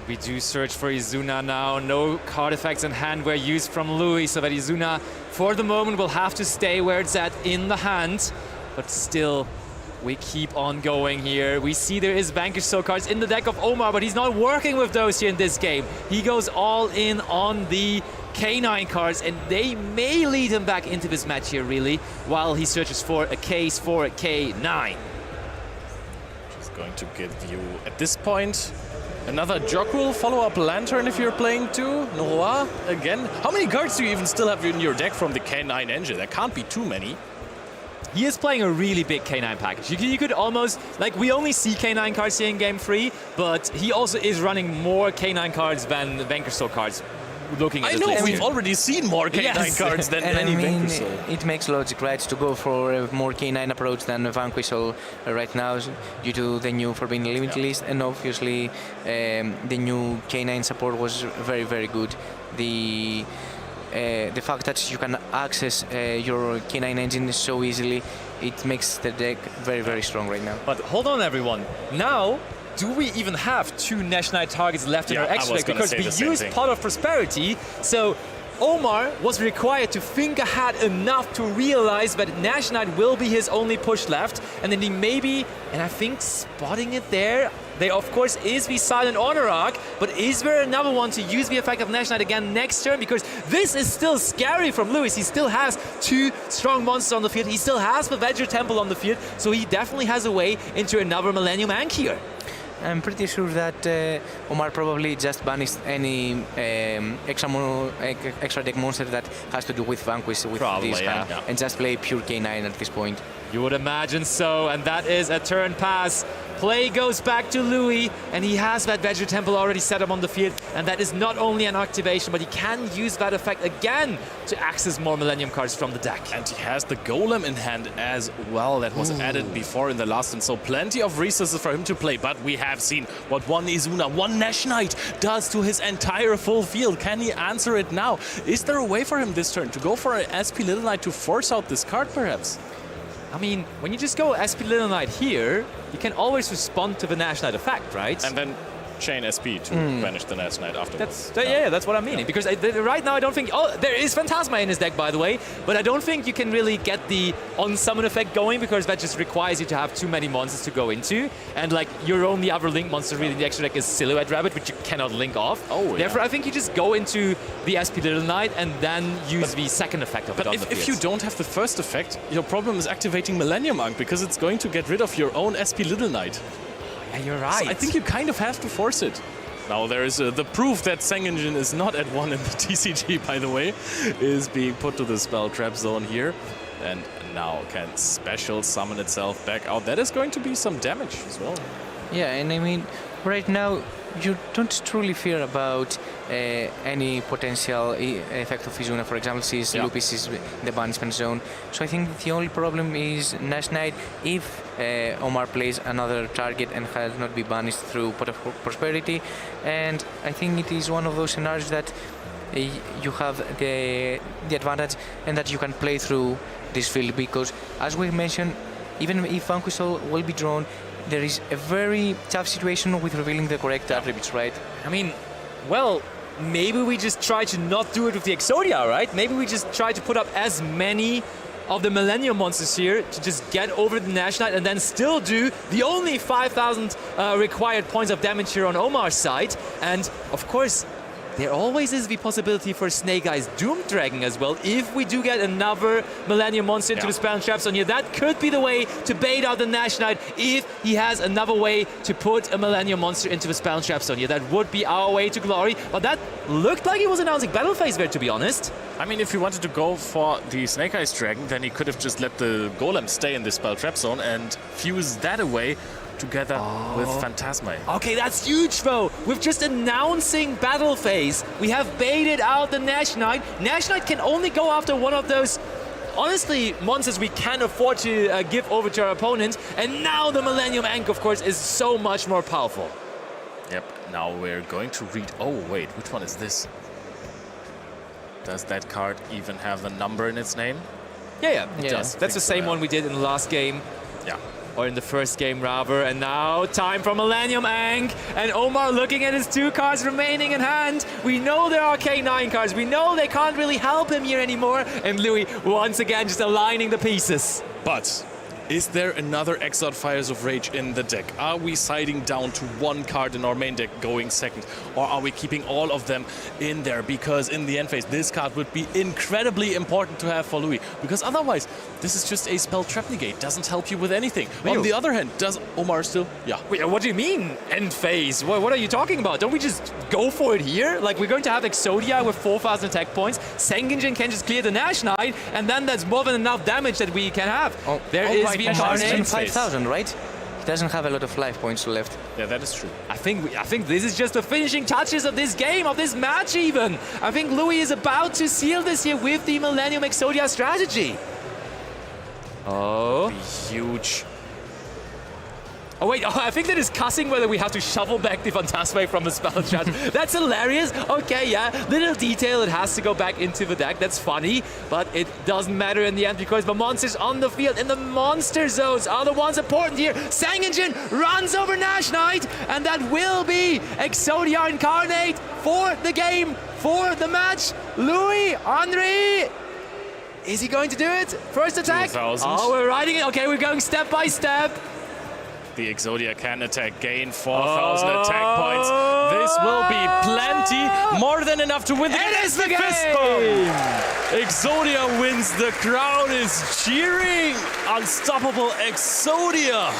We do search for Izuna now. No card effects in hand were used from Louis, so that Izuna, for the moment, will have to stay where it's at in the hand. But still, we keep on going here. We see there is Vanquish Soul cards in the deck of Omar, but he's not working with those here in this game. He goes all in on the K9 cards, and they may lead him back into this match here, really, while he searches for a case for a K9. He's going to give you, at this point, another Jockle, follow-up Lantern if you're playing too. Noah, again. How many cards do you even still have in your deck from the K9 engine? There can't be too many. He is playing a really big K9 package. You could almost, like, we only see K9 cards here in Game 3, but he also is running more K9 cards than the Vanquish Soul cards. Looking at I know, we've already seen more K9 cards than any Vanquish Soul. It makes logic, right, to go for a more K9 approach than a Vanquish Soul right now due to the new Forbidden Limit list, and obviously the new K9 support was very, very good. The fact that you can access your K9 engine so easily, it makes the deck very, very strong right now. But hold on, everyone. Now, do we even have 2 Nash Knight targets left in our extra deck? Because we used Pot of Prosperity, so Omar was required to think ahead enough to realize that Nash Knight will be his only push left, and then he maybe, and I think spotting it there of course is the Silent Honor Arc, but is there another one to use the effect of Nash Knight again next turn? Because this is still scary from Louis. He still has 2 strong monsters on the field, he still has the Veggie Temple on the field, so he definitely has a way into another Millennium Ank here. I'm pretty sure that Omar probably just banished any extra deck monster that has to do with Vanquish with this hand, and just play pure K9 at this point. You would imagine so, and that is a turn pass. Play goes back to Louis, and he has that Veggie Temple already set up on the field, and that is not only an activation, but he can use that effect again to access more Millennium cards from the deck. And he has the Golem in hand as well that was added before in the last, and so plenty of resources for him to play. But we have seen what one Izuna, one Nash Knight does to his entire full field. Can he answer it now? Is there a way for him this turn to go for an SP Little Knight to force out this card perhaps? I mean, when you just go SP Little Knight here, you can always respond to the Nash Knight effect, right? And then chain SP to banish the Nash Knight afterwards. That's what I mean. Yeah. Because right now I don't think... Oh, there is Phantasma in his deck, by the way, but I don't think you can really get the on-summon effect going because that just requires you to have too many monsters to go into. And like your only other link monster really in the extra deck is Silhouette Rabbit, which you cannot link off. Oh, Therefore, yeah. I think you just go into the SP Little Knight and then use the second effect of it on the But field. if you don't have the first effect, your problem is activating Millennium Monk because it's going to get rid of your own SP Little Knight. Yeah, you're right. So I think you kind of have to force it. Now there is the proof that Sengengin is not at 1 in the TCG, by the way, is being put to the spell trap zone here. And now can special summon itself back out. That is going to be some damage as well. Yeah, and I mean, right now you don't truly fear about any potential effect of Izuna. For example, since Lupus is in the banishment zone. So I think the only problem is Nash Knight if Omar plays another target and has not been banished through Pot of Prosperity. And I think it is one of those scenarios that you have the advantage and that you can play through this field because, as we mentioned, even if Vanquish will be drawn, there is a very tough situation with revealing the correct attributes, right? I mean, well, maybe we just try to not do it with the Exodia, right? Maybe we just try to put up as many of the Millennium monsters here to just get over the Nash Knight and then still do the only 5,000 required points of damage here on Omar's side. And of course, there always is the possibility for Snake Eyes Doom Dragon as well. If we do get another Millennium monster into the spell trap zone here, that could be the way to bait out the Nash Knight if he has another way to put a Millennium monster into the spell trap zone here. That would be our way to glory. But that looked like he was announcing battle phase there, to be honest. I mean, if he wanted to go for the Snake Eyes Dragon, then he could have just let the Golem stay in the spell trap zone and fuse that away together with Phantasma. Okay, that's huge though. With just announcing battle phase, we have baited out the Nash Knight. Nash Knight can only go after one of those, honestly, monsters we can afford to give over to our opponent. And now the Millennium Ankh, of course, is so much more powerful. Yep, now we're going to read... Oh, wait, which one is this? Does that card even have the number in its name? Yeah, it does. That's the same one we did in the last game. Yeah. Or in the first game, rather. And now, time for Millennium Ankh. And Omar looking at his 2 cards remaining in hand. We know there are K9 cards. We know they can't really help him here anymore. And Louis, once again, just aligning the pieces. But is there another Exod Fires of Rage in the deck? Are we siding down to 1 card in our main deck going second? Or are we keeping all of them in there? Because in the end phase, this card would be incredibly important to have for Louis. Because otherwise, this is just a spell trap negate. Doesn't help you with anything. On the other hand, does Omar still? Yeah. Wait, what do you mean, end phase? What are you talking about? Don't we just go for it here? Like, we're going to have Exodia with 4,000 attack points. Sengengin can just clear the Nash Knight, and then that's more than enough damage that we can have. There is the Incarnate 5,000, right? He doesn't have a lot of life points left. Yeah, that is true. I think this is just the finishing touches of this game, of this match even. I think Louis is about to seal this here with the Millennium Exodia strategy. Oh. Huge. Oh wait, I think they're discussing whether we have to shuffle back the Phantasma from the spell chat. That's hilarious. Okay, yeah, little detail, it has to go back into the deck. That's funny, but it doesn't matter in the end because the monsters on the field in the monster zones are the ones important here. Sengengin runs over Nash Knight, and that will be Exodia Incarnate for the game, for the match. Louis, Henry, is he going to do it? First attack. 2,000. Oh, we're riding it. Okay, we're going step by step. The Exodia can attack, gain 4,000 attack points. This will be plenty, more than enough to win the game. It is the game! Fist bump. Exodia wins, the crowd is cheering. Unstoppable Exodia.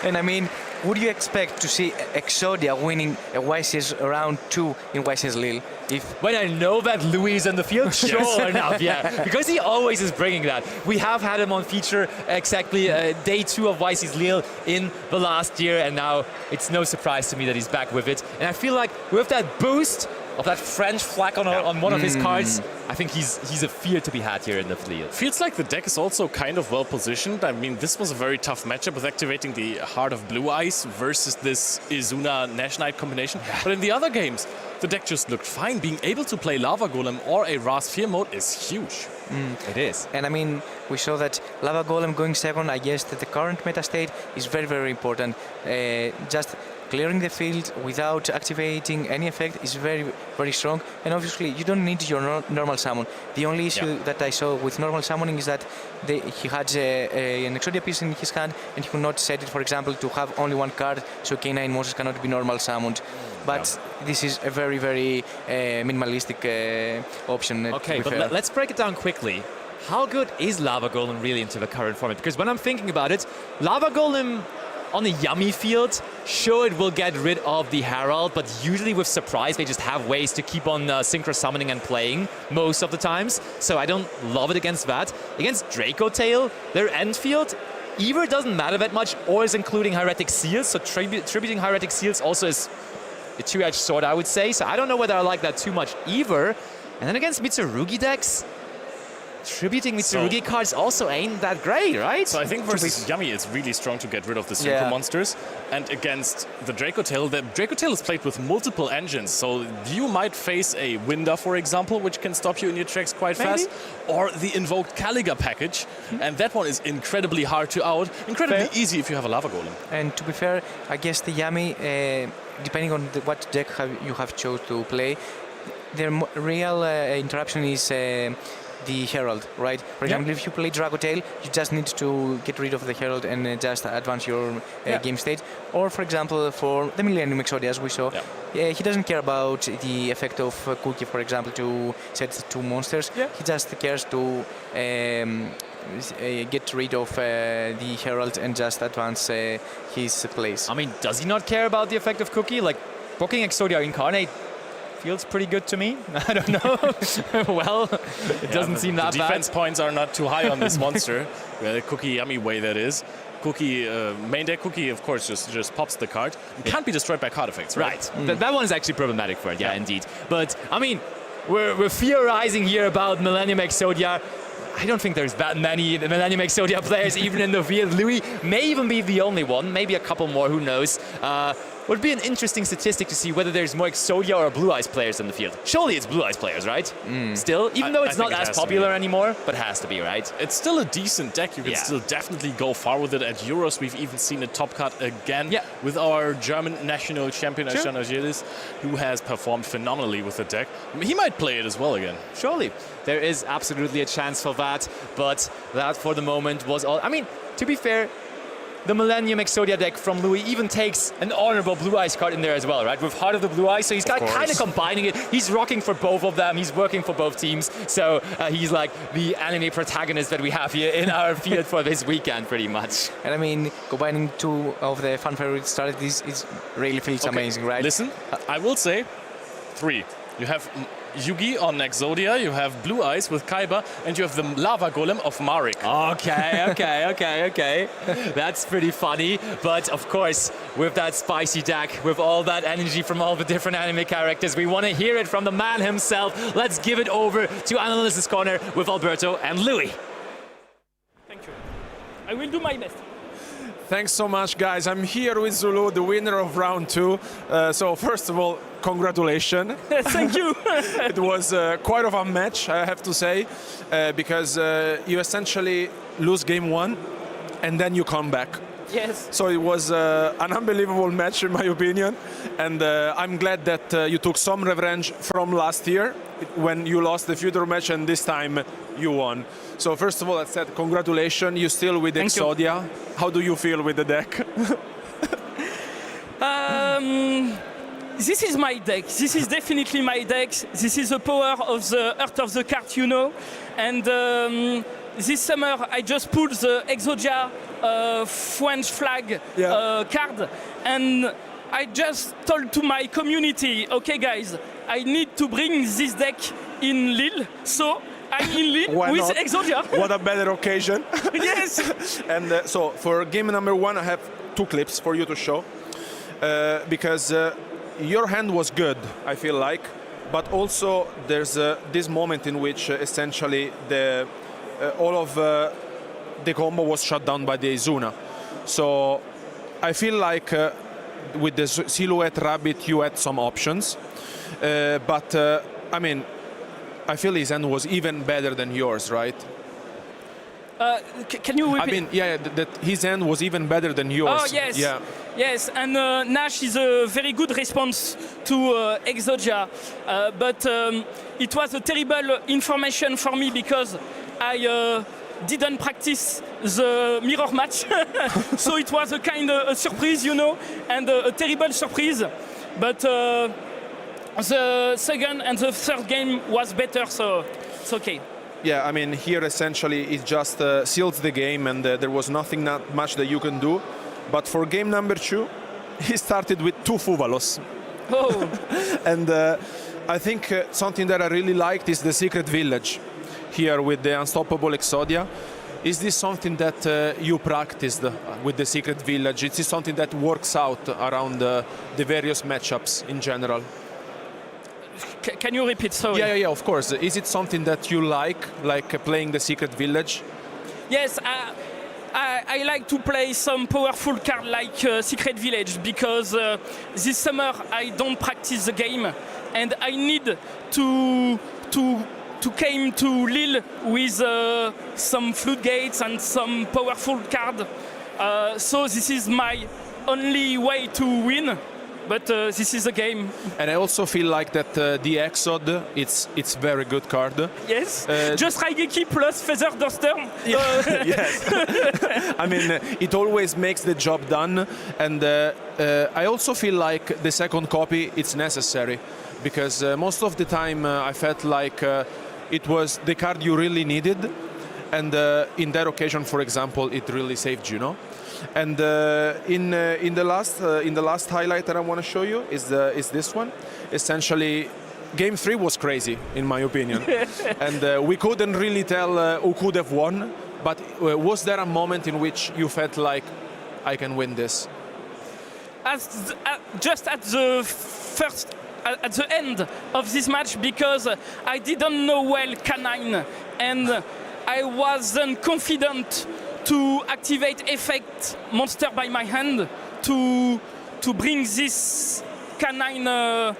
And I mean, would you expect to see Exodia winning a YCS round 2 in YCS Lille? When I know that Louis is in the field, sure enough, yeah. Because he always is bringing that. We have had him on feature exactly day 2 of YCS Lille in the last year, and now it's no surprise to me that he's back with it. And I feel like with that boost of that French flag on one of his cards, I think he's a fear to be had here in the field. Feels like the deck is also kind of well positioned. I mean, this was a very tough matchup with activating the Heart of Blue Eyes versus this Izuna Nash Knight combination. But in the other games, the deck just looked fine. Being able to play Lava Golem or a Ras Fear mode is huge. It is. And I mean, we saw that Lava Golem going second, I guess that the current meta state is very, very important. Just clearing the field without activating any effect is very, very strong. And obviously, you don't need your normal summon. The only issue that I saw with normal summoning is that he had an Exodia piece in his hand and he could not set it, for example, to have only one card, so K9 monsters cannot be normal summoned. But this is a very, very minimalistic option. Okay, but let's break it down quickly. How good is Lava Golem really into the current format? Because when I'm thinking about it, Lava Golem on a yummy field, sure, it will get rid of the Herald, but usually with Surprise, they just have ways to keep on synchro summoning and playing most of the times. So I don't love it against that. Against Draco Tail, their end field either doesn't matter that much or is including Hieratic Seals. So tributing Hieratic Seals also is a two-edged sword, I would say. So I don't know whether I like that too much either. And then against Mitsurugi decks, tributing Mitsurugi cards also ain't that great, right? So I think versus Yummy, it's really strong to get rid of the synchro monsters. And against the Draco Tail is played with multiple engines. So you might face a Winder, for example, which can stop you in your tracks quite fast. Or the invoked Caliga package. And that one is incredibly hard to out. Incredibly easy if you have a Lava Golem. And to be fair, I guess the Yummy, depending on what deck you have chose to play, the real interruption is the Herald, right? For example, if you play Dragotail, you just need to get rid of the Herald and just advance your game state. Or, for example, for the Millennium Exodia, as we saw, he doesn't care about the effect of Cookie, for example, to set 2 monsters. He just cares to get rid of the Herald and just advance his plays. I mean, does he not care about the effect of Cookie? Like, booking Exodia Incarnate feels pretty good to me. I don't know. Well, it doesn't seem that bad. The defense points are not too high on this monster. The Cookie Yummy way, that is. Cookie, main deck Cookie, of course, just pops the card. It can't be destroyed by card effects, right? That one is actually problematic for it, indeed. But, I mean, we're theorizing here about Millennium Exodia. I don't think there's that many Millennium Exodia players even in the field. Louis may even be the only one, maybe a couple more, who knows. Would be an interesting statistic to see whether there's more Exodia or Blue Eyes players in the field. Surely it's Blue Eyes players, right? Still, even though it's not as popular anymore, but has to be, right? It's still a decent deck. You can still definitely go far with it at Euros. We've even seen a top cut again with our German national champion, Ashana Gillis, who has performed phenomenally with the deck. I mean, he might play it as well again. Surely. There is absolutely a chance for that, but that for the moment was all. I mean, to be fair, the Millennium Exodia deck from Louis even takes an honorable Blue Eyes card in there as well, right? With Heart of the Blue Eyes, so he's kind of combining it. He's rocking for both of them. He's working for both teams. So he's like the anime protagonist that we have here in our field for this weekend, pretty much. And I mean, combining 2 of the fan favorite strategies is really feels amazing, right? Listen, I will say 3. You have Yugi on Exodia, you have Blue Eyes with Kaiba, and you have the Lava Golem of Marek. Okay. That's pretty funny. But of course, with that spicy deck, with all that energy from all the different anime characters, we want to hear it from the man himself. Let's give it over to Analyst's Corner with Alberto and Louis. Thank you. I will do my best. Thanks so much, guys. I'm here with Zulu, the winner of round 2. So first of all, congratulations. Thank you. It was quite of a match, I have to say, because you essentially lose game 1 and then you come back. Yes. So it was an unbelievable match, in my opinion, and I'm glad that you took some revenge from last year when you lost the future match, and this time you won. So first of all, I said congratulations. You're still with Exodia. How do you feel with the deck? This is my deck. This is definitely my deck. This is the power of the Heart of the card, you know. And this summer, I just pulled the Exodia French flag Yeah. card, and I just told to my community, okay guys, I need to bring this deck in Lille, so I'm in Lille Why with not? Exodia. What a better occasion. Yes. And so for game number 1, I have 2 clips for you to show. Because your hand was good, I feel like, but also there's this moment in which essentially all of the combo was shut down by the Izuna. So I feel like with the Silhouette Rabbit you had some options, but I mean, I feel his hand was even better than yours, right? Can you repeat? I mean, yeah, that his hand was even better than yours. Oh yes, Yeah. yes, and Nash is a very good response to Exodia, but it was a terrible information for me because I didn't practice the mirror match, so it was a kind of a surprise, you know, and a terrible surprise. But the second and the third game was better, so it's okay. Yeah, I mean, here essentially it just seals the game and there was nothing not much that you can do. But for game number 2, he started with 2 Fuvalos. Oh, And I think something that I really liked is the Secret Village here with the Unstoppable Exodia. Is this something that you practiced with the Secret Village? Is this something that works out around the various matchups in general? can you repeat? Sorry. Yeah, of course. Is it something that you like playing the Secret Village? Yes, I like to play some powerful card like Secret Village because this summer I don't practice the game and I need to came to Lille with some floodgates and some powerful card. So this is my only way to win. But this is a game. And I also feel like that the Exod, it's very good card. Yes. Just Raigeki plus Feather Duster. Yes. I mean, it always makes the job done. And I also feel like the second copy, it's necessary. Because most of the time I felt like it was the card you really needed. And in that occasion, for example, it really saved you, no? And in the last highlight that I want to show you is this one. Essentially, game 3 was crazy in my opinion, and we couldn't really tell who could have won. But was there a moment in which you felt like I can win this? Just at the first, at the end of this match, because I didn't know well Canine and I wasn't confident to activate effect monster by my hand to bring this Canine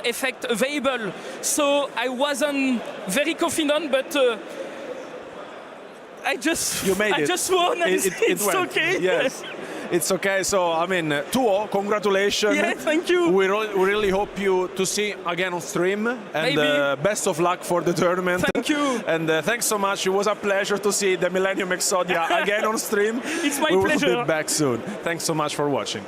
effect available. So I wasn't very confident, but I just won and it's went. okay. Yes. It's okay. So I mean, 2-0, congratulations. Yeah, thank you. We really hope you to see again on stream, and best of luck for the tournament. Thank you. And thanks so much. It was a pleasure to see the Millennium Exodia again on stream. It's my we pleasure. will be back soon. Thanks so much for watching.